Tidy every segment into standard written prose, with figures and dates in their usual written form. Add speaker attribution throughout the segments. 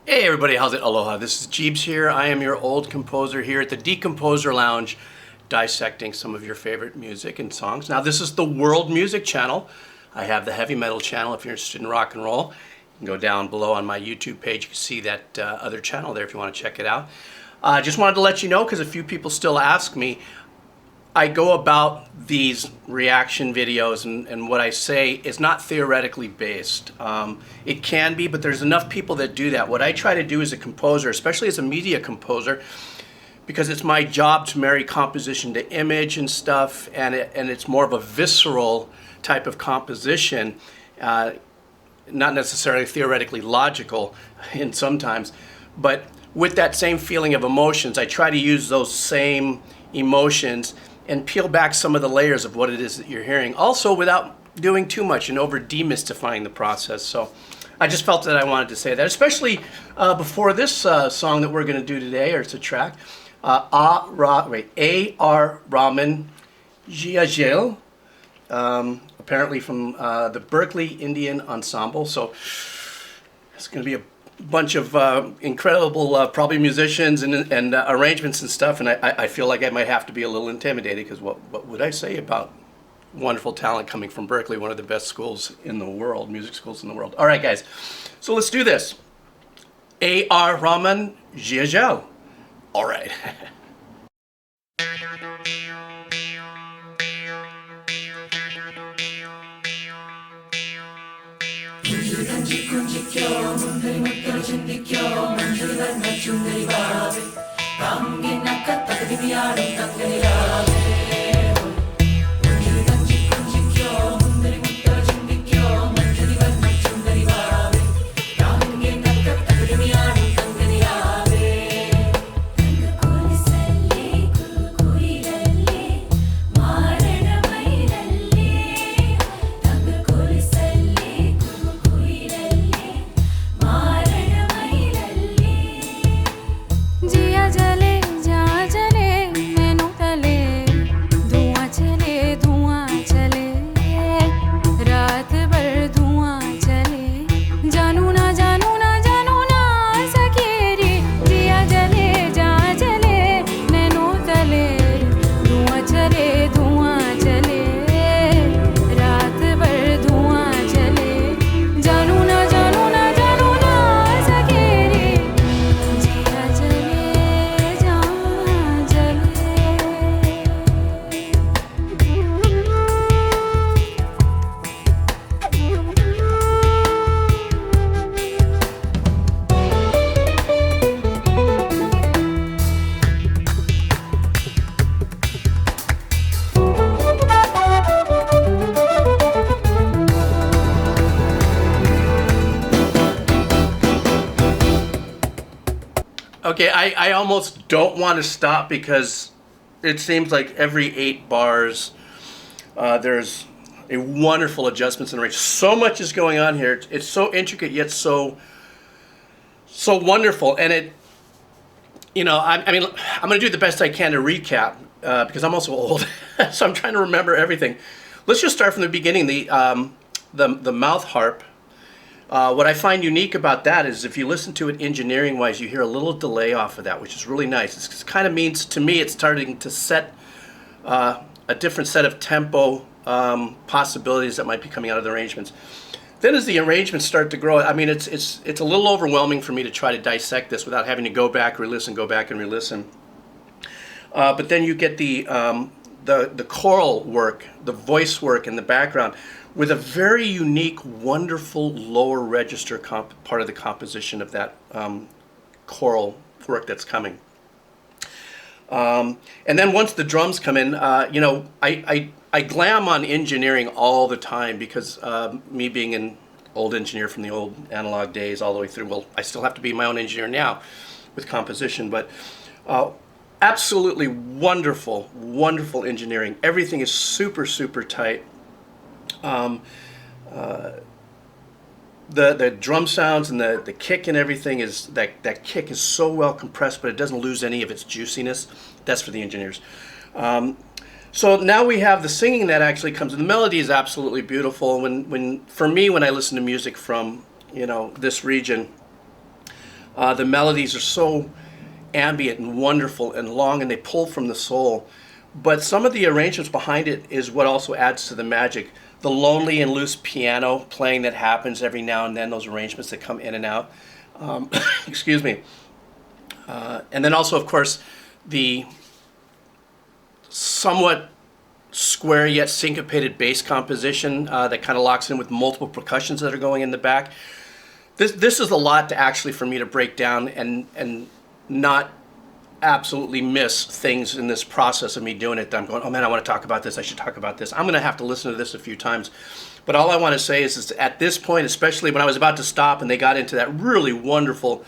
Speaker 1: Hey everybody, how's it? Aloha. This is Jeebs here. I am your old composer here at the Decomposer Lounge, dissecting some of your favorite music and songs. Now this is the World Music channel. I have the Heavy Metal channel if you're interested in rock and roll. You can go down below on my YouTube page. You can see that other channel there if you want to check it out. I just wanted to let you know because a few people still ask me. I go about these reaction videos and what I say is not theoretically based. It can be, but there's enough people that do that. What I try to do as a composer, especially as a media composer, because it's my job to marry composition to image and stuff, and it's more of a visceral type of composition, not necessarily theoretically logical in sometimes, but with that same feeling of emotions, I try to use those same emotions and peel back some of the layers of what it is that you're hearing. Also without doing too much and over demystifying the process. So I just felt that I wanted to say that, especially before this song that we're going to do today, or it's a track, A.R. Rahman, Jiya Jale, apparently from the Berklee Indian Ensemble. So it's going to be a bunch of incredible probably musicians and arrangements and stuff, and I feel like I might have to be a little intimidated because what would I say about wonderful talent coming from Berklee, one of the best schools in the world, music schools in the world. All right guys, so let's do this. A.R. Rahman, Jiya Jale. All right. Okay, I almost don't want to stop because it seems like every 8 bars there's a wonderful adjustments and range. So much is going on here. It's so intricate yet so wonderful. And it, I mean, I'm going to do the best I can to recap because I'm also old, so I'm trying to remember everything. Let's just start from the beginning. The mouth harp. What I find unique about that is if you listen to it engineering-wise, you hear a little delay off of that, which is really nice. It kind of means, to me, it's starting to set a different set of tempo possibilities that might be coming out of the arrangements. Then as the arrangements start to grow, I mean, it's a little overwhelming for me to try to dissect this without having to go back, re-listen, go back and re-listen. But then you get the choral work, the voice work in the background, with a very unique, wonderful lower register part of the composition of that choral work that's coming. And then once the drums come in, I glam on engineering all the time because me being an old engineer from the old analog days all the way through, well, I still have to be my own engineer now with composition, but absolutely wonderful, wonderful engineering. Everything is super, super tight. The drum sounds and the kick and everything is that kick is so well compressed, but it doesn't lose any of its juiciness. That's for the engineers. So now we have the singing that actually comes. The melody is absolutely beautiful. For me, when I listen to music from this region, The melodies are so ambient and wonderful and long, and they pull from the soul. But some of the arrangements behind it is what also adds to the magic. The lonely and loose piano playing that happens every now and then, those arrangements that come in and out. Excuse me. And then also, of course, the somewhat square yet syncopated bass composition that kind of locks in with multiple percussions that are going in the back. This is a lot to actually for me to break down and not absolutely miss things in this process of me doing it. I'm going, oh man, I want to talk about this. I should talk about this. I'm going to have to listen to this a few times. But all I want to say is at this point, especially when I was about to stop and they got into that really wonderful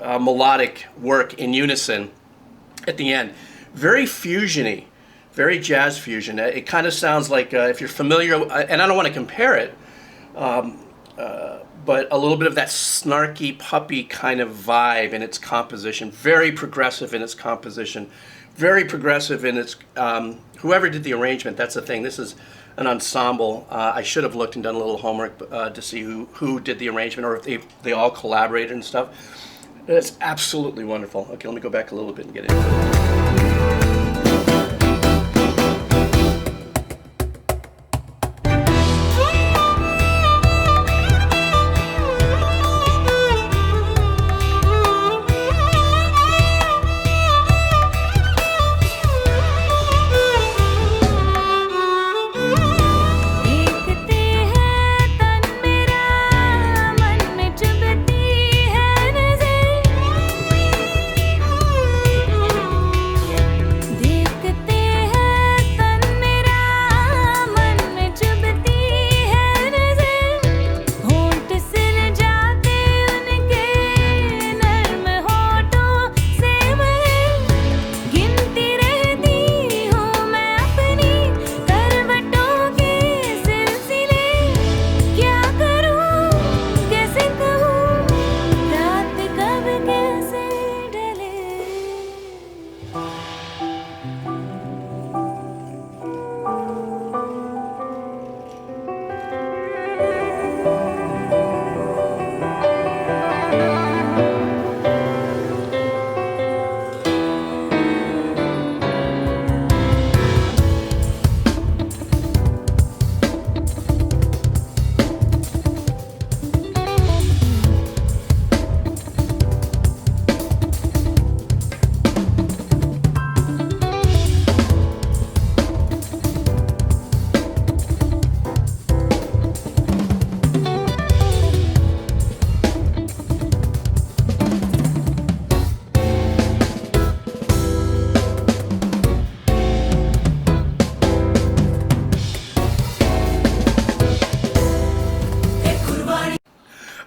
Speaker 1: melodic work in unison at the end, very fusiony, very jazz fusion. It kind of sounds like, if you're familiar, and I don't want to compare it, but a little bit of that snarky puppy kind of vibe in its composition. Very progressive in its composition. Very progressive in its, whoever did the arrangement, that's the thing. This is an ensemble. I should have looked and done a little homework to see who did the arrangement or if they all collaborated and stuff. It's absolutely wonderful. Okay, let me go back a little bit and get into it.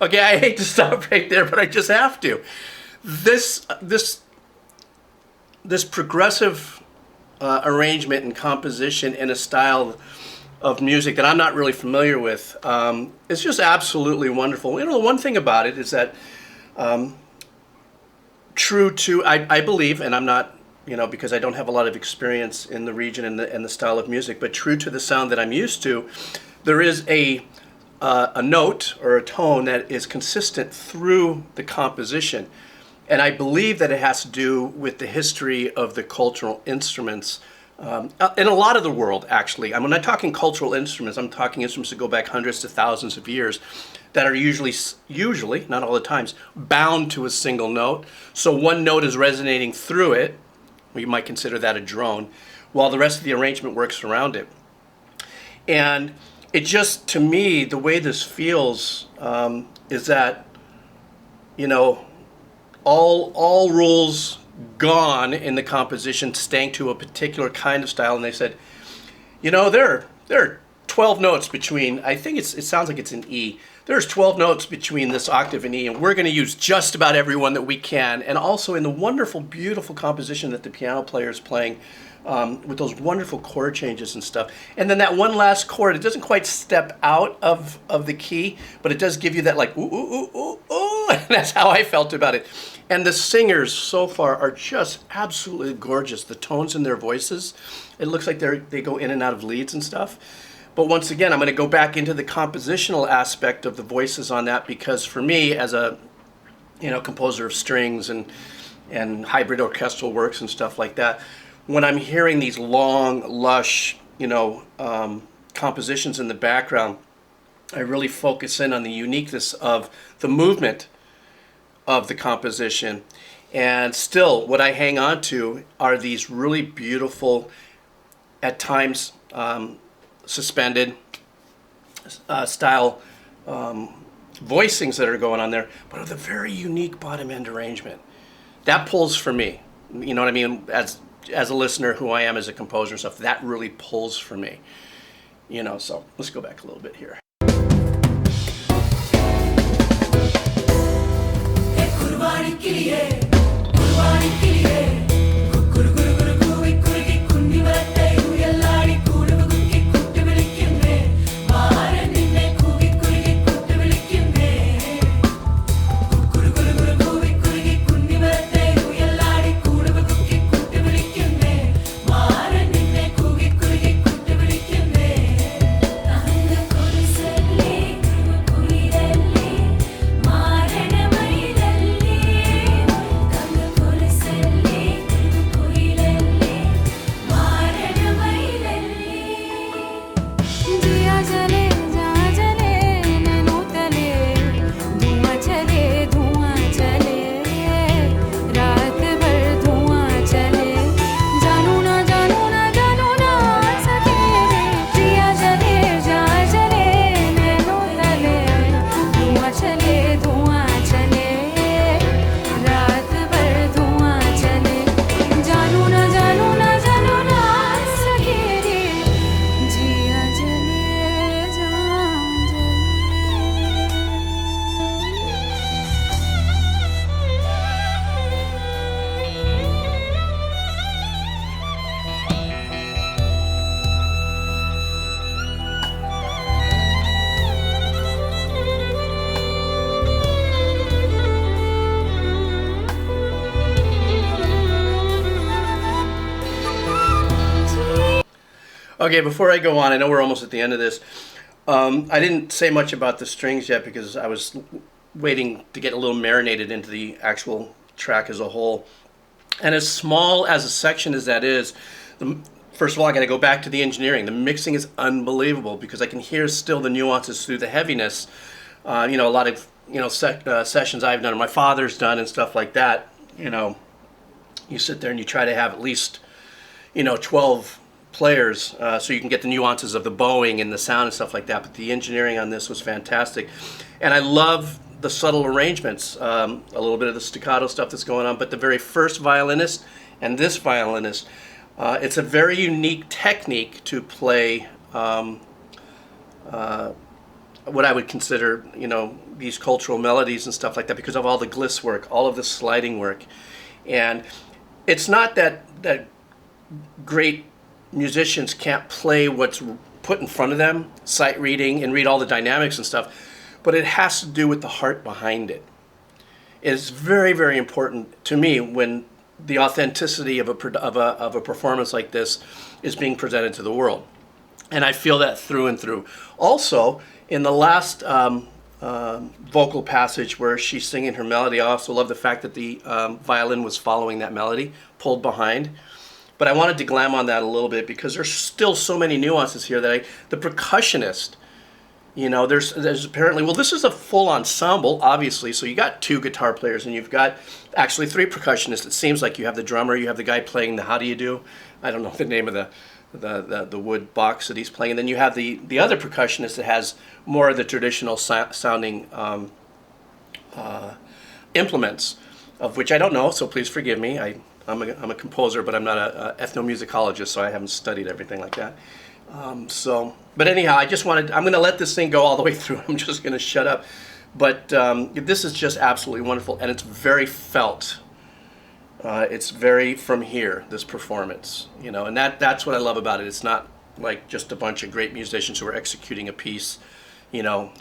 Speaker 1: Okay, I hate to stop right there, but I just have to. This progressive arrangement and composition in a style of music that I'm not really familiar with is just absolutely wonderful. You know, the one thing about it is that true to, I believe, and I'm not, you know, because I don't have a lot of experience in the region and the style of music, but true to the sound that I'm used to, there is a note or a tone that is consistent through the composition. And I believe that it has to do with the history of the cultural instruments in a lot of the world, actually. I'm not talking cultural instruments, I'm talking instruments that go back hundreds to thousands of years that are usually, not all the times, bound to a single note. So one note is resonating through it, we might consider that a drone, while the rest of the arrangement works around it. And it just, to me, the way this feels is that, you know, all rules gone in the composition, staying to a particular kind of style. And they said, you know, there are 12 notes between, I think it sounds like it's an E. There's 12 notes between this octave and E, and we're going to use just about every one that we can. And also in the wonderful, beautiful composition that the piano player is playing, with those wonderful chord changes and stuff. And then that one last chord, it doesn't quite step out of the key, but it does give you that like, ooh, ooh, ooh, ooh, ooh. And that's how I felt about it. And the singers so far are just absolutely gorgeous. The tones in their voices, it looks like they go in and out of leads and stuff. But once again, I'm going to go back into the compositional aspect of the voices on that, because for me, as a composer of strings and hybrid orchestral works and stuff like that. When I'm hearing these long, lush, compositions in the background, I really focus in on the uniqueness of the movement of the composition. And still, what I hang on to are these really beautiful, at times suspended style voicings that are going on there, but with a very unique bottom end arrangement. That pulls for me. You know what I mean? As a listener, who I am as a composer and stuff, that really pulls for me. So let's go back a little bit here. Okay, before I go on, I know we're almost at the end of this. I didn't say much about the strings yet because I was waiting to get a little marinated into the actual track as a whole. And as small as a section as that is, first of all, I got to go back to the engineering. The mixing is unbelievable because I can hear still the nuances through the heaviness. A lot of sessions I've done, or my father's done, and stuff like that. You sit there and you try to have at least 12 players so you can get the nuances of the bowing and the sound and stuff like that. But the engineering on this was fantastic, and I love the subtle arrangements, a little bit of the staccato stuff that's going on. But the very first violinist and this violinist, it's a very unique technique to play what I would consider these cultural melodies and stuff like that, because of all the gliss work, all of the sliding work. And it's not that great musicians can't play what's put in front of them, sight reading, and read all the dynamics and stuff, but it has to do with the heart behind it. It's very, very important to me when the authenticity of a performance like this is being presented to the world. And I feel that through and through. Also, in the last vocal passage where she's singing her melody, I also love the fact that the violin was following that melody, pulled behind. But I wanted to glam on that a little bit because there's still so many nuances here that the percussionist, there's apparently, this is a full ensemble, obviously, so you got 2 guitar players and you've got actually 3 percussionists. It seems like you have the drummer, you have the guy playing the how do you do, I don't know the name of the wood box that he's playing, and then you have the other percussionist that has more of the traditional sounding implements, of which I don't know, so please forgive me. I'm a composer, but I'm not an ethnomusicologist, so I haven't studied everything like that. But anyhow, I'm going to let this thing go all the way through. I'm just going to shut up. But this is just absolutely wonderful, and it's very felt. It's very from here, this performance, and that's what I love about it. It's not like just a bunch of great musicians who are executing a piece,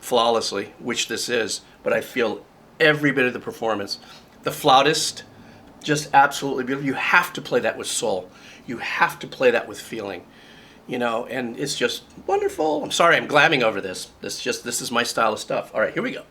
Speaker 1: flawlessly, which this is, but I feel every bit of the performance. The flautist, just absolutely beautiful. You have to play that with soul. You have to play that with feeling, and it's just wonderful. I'm sorry, I'm glamming over this. This is my style of stuff. All right, here we go.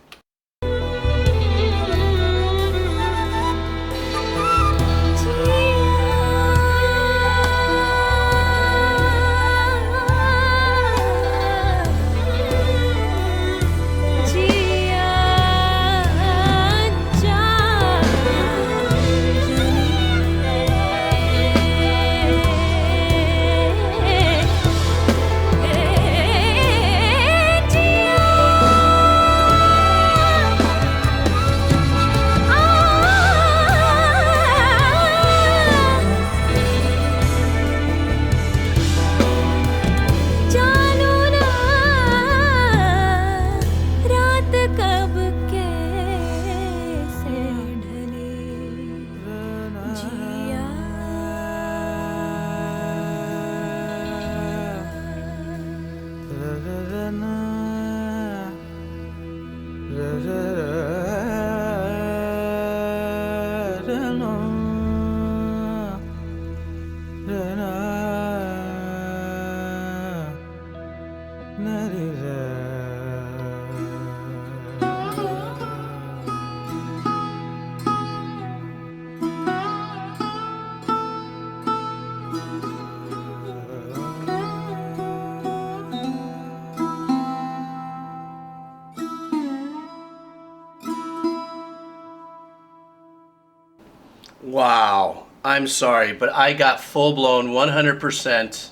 Speaker 1: Wow, I'm sorry, but I got full-blown 100%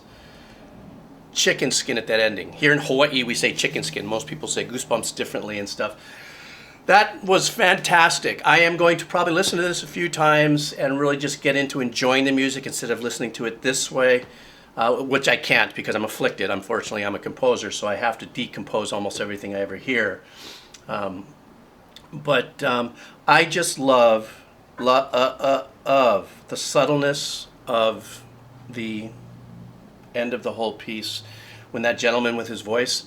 Speaker 1: chicken skin at that ending. Here in Hawaii, we say chicken skin. Most people say goosebumps differently and stuff. That was fantastic. I am going to probably listen to this a few times and really just get into enjoying the music instead of listening to it this way, which I can't because I'm afflicted. Unfortunately, I'm a composer, so I have to decompose almost everything I ever hear. But I just love the subtleness of the end of the whole piece when that gentleman with his voice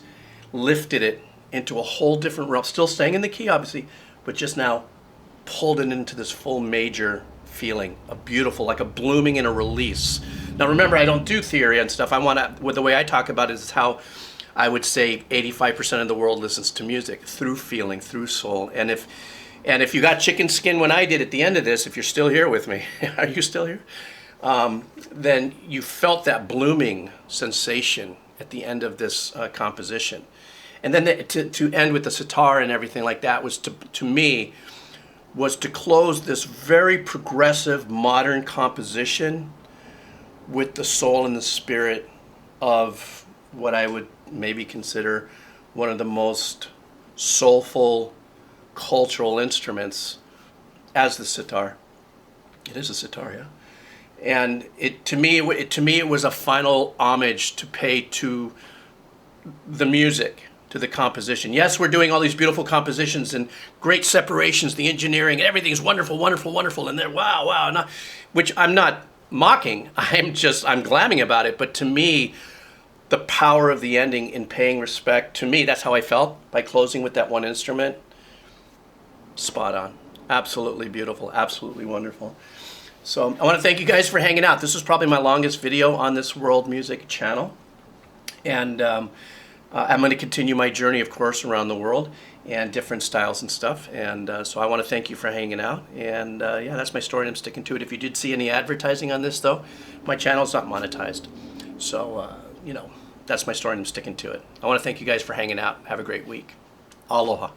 Speaker 1: lifted it into a whole different realm, still staying in the key obviously, but just now pulled it into this full major feeling, a beautiful, like a blooming and a release. Now remember, I don't do theory and stuff. I want to, with the way I talk about it is how I would say 85% of the world listens to music, through feeling, through soul. And if you got chicken skin when I did at the end of this, if you're still here with me, are you still here? Then you felt that blooming sensation at the end of this composition. And then to end with the sitar and everything like that was, to me, was to close this very progressive modern composition with the soul and the spirit of what I would maybe consider one of the most soulful cultural instruments as the sitar. It is a sitar, yeah. And to me it was a final homage to pay to the music, to the composition. Yes, we're doing all these beautiful compositions and great separations, the engineering, everything's wonderful, wonderful, wonderful, and they're wow, which I'm not mocking. I'm glamming about it. But to me, the power of the ending in paying respect, to me, that's how I felt by closing with that one instrument. Spot on. Absolutely beautiful. Absolutely wonderful. So I want to thank you guys for hanging out. This is probably my longest video on this world music channel. And I'm going to continue my journey, of course, around the world and different styles and stuff. And so I want to thank you for hanging out. And yeah, that's my story, and I'm sticking to it. If you did see any advertising on this, though, my channel's not monetized. So, you know, that's my story, and I'm sticking to it. I want to thank you guys for hanging out. Have a great week. Aloha.